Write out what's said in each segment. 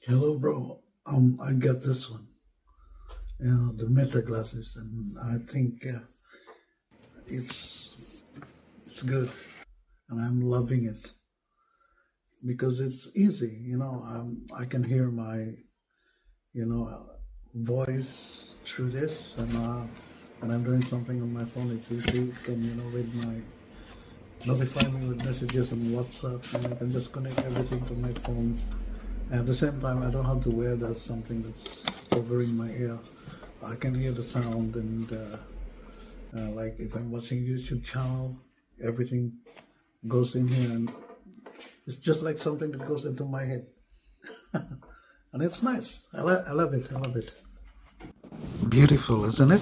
Hello, bro. I got this one, the Meta glasses, and I think it's it's good, and I'm loving it because it's easy. I can hear my voice through this, and when I'm doing something on my phone, it's easy. It can read my notify me with messages on WhatsApp, and I can just connect everything to my phone. And at the same time, I don't have to wear that something that's covering my ear. I can hear the sound, and like if I'm watching YouTube channel, everything goes in here, and it's just like something that goes into my head, and it's nice. I love it. I love it. Beautiful, isn't it?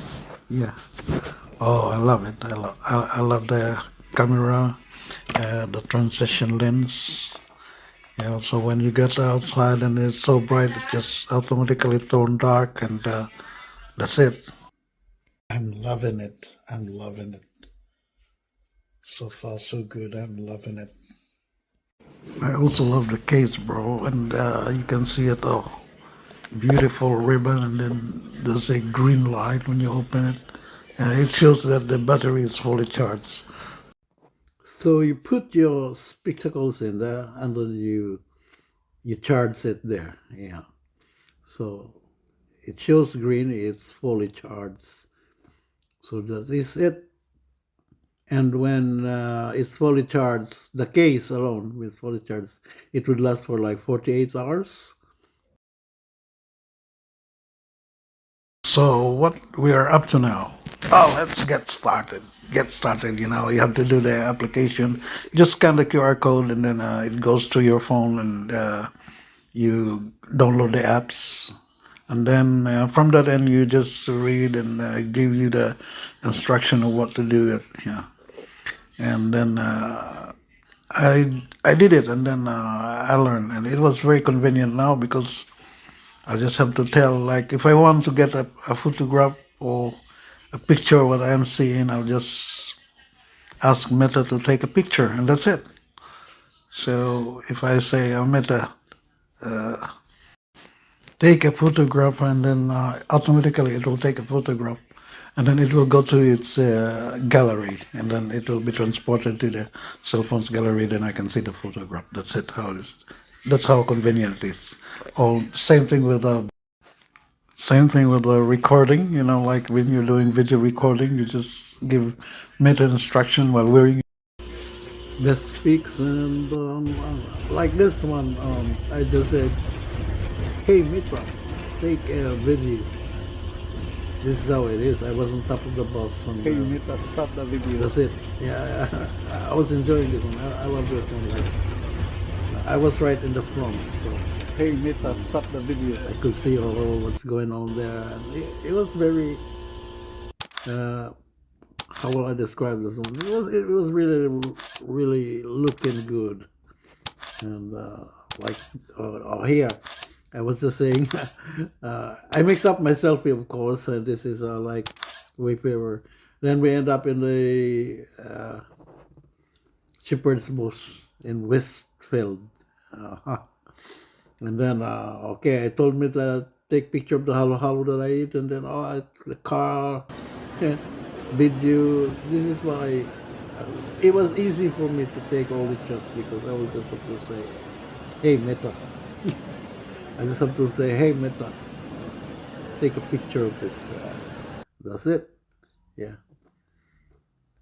Yeah. Oh, I love it. I love the camera, the transition lens. Yeah. So when you get outside and it's so bright, it just automatically turn dark, and that's it. I'm loving it. I'm loving it. So far, so good. I'm loving it. I also love the case, bro, and you can see it all. Beautiful ribbon, and then there's a green light when you open it. It shows that the battery is fully charged. So you put your spectacles in there, and then you charge it there. Yeah. So it shows green. It's fully charged. So that is it. And when it's fully charged, the case alone is fully charged, it would last for like 48 hours. So what we are up to now? Oh, let's get started. Get started. You have to do the application. Just scan the QR code, and then it goes to your phone, and you download the apps. And then from that end, you just read, and give you the instruction of what to do. Yeah. And then I did it, and then I learned, and it was very convenient now because I just have to tell, like, if I want to get a photograph or a picture of what I'm seeing, I'll just ask Meta to take a picture, and that's it. So if I say, oh, Meta, take a photograph, and then automatically it will take a photograph, and then it will go to its gallery, and then it will be transported to the cell phone's gallery. Then I can see the photograph. That's it. That's how convenient it is. Or same thing with the recording. Like when you're doing video recording, you just give Meta instruction while wearing the speaks, and like this one, I just said, "Hey Meta, take a video." This is how it is. I was on top of the box. Hey Meta, stop the video. That's it. Yeah, I was enjoying this one. I love this one. Like, I was right in the front, so hey Meta, stop the video. I could see all what's going on there. And it was very. How will I describe this one? It was really looking good, and like here. I was just saying, I mix up my selfie, of course, and this is like Wayfarer. Then we end up in the Shepherd's Bush in Westfield. And then, okay, I told me to take picture of the halo that I eat, and then, the car, yeah, video. This is why it was easy for me to take all the shots because I would just have to say, hey, Meta. I just have to say, hey, Meta, take a picture of this. That's it. Yeah.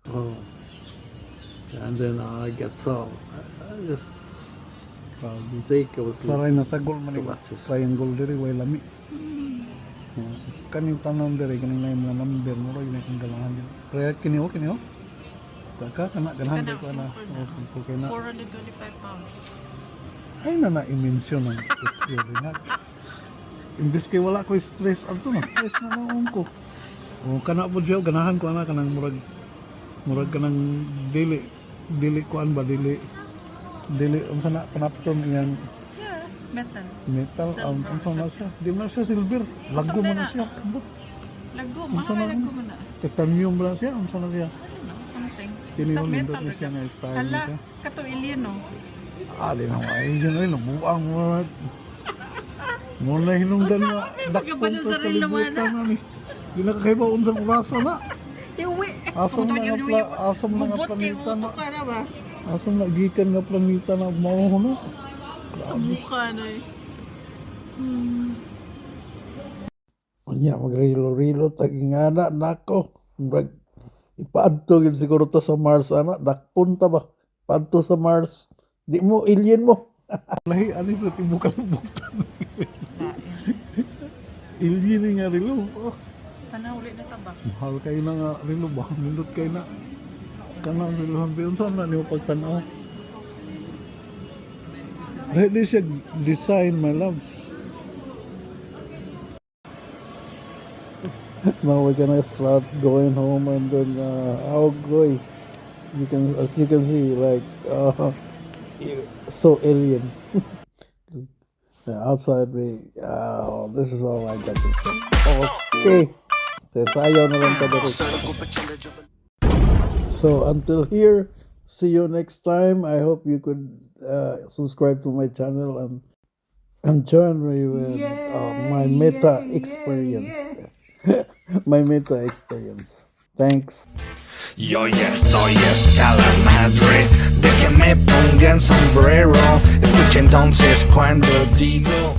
Oh. And then I get some. I just take. I was Saray na sagol man to ni watch this. triangle diri way lami. Kaning tanom diri kaning lain mga number mo ro yun ang galahan din. Kaya kini o. Taka kana galahan Kana ko na. simple na. Simple kay na. 425 pounds. Ay na i-mention ang issue na. Imbis kay wala ko stress adto na. Stress na naon ko. O kana po siya ganahan ko ana kanang murag kanang dili kuan ba dili unsa na panapton iyang Yeah, metal. metal Silver, unsa na siya di na siya silver lago mo na siya ambot Lago, unsa na mahal lago mo na. titanium ba siya unsa na siya I don't know, something. Kini Basta yung metal. nindot na siya nga style Hala, niya. kato alien no. di na ay diyan ay nabuang mo Muna hinungdan nga. Unsa Dakpon magkabalo sa sa relo kalibutan na? na ni. Di na kakaiba unsang orasa na. Iwi. Asam na nga asam na nga Bubot kay planeta na. utok ka na ba? Asam na gikan nga planeta na mao na. Sa mukha na eh. Unya magrilo-rilo tagingana nako. Murag ipaadto gid siguro ta sa Mars ana, dakpon ta ba? Paadto sa Mars. Di mo alien mo. Lahi ani sa tibuok kalibutan. Alien nga rilo. Oh, Tanawli na tabak. mahal kayo na nga rilo ba? Mindot kayo na. Kanang rilo hambiyon saan na niyo pagtanaw. Dahil di siya design, my love. Now we're gonna start going home and then oh boy, as you can see, like so alien. Outside we this is all I got to say. Okay, sayaw na lang tayo. So until here, see you next time. I hope you could subscribe to my channel and join me with my meta experience. My meta experience. Thanks. Yo estoy hasta la madre de que me pongan sombrero. Escucha entonces cuando digo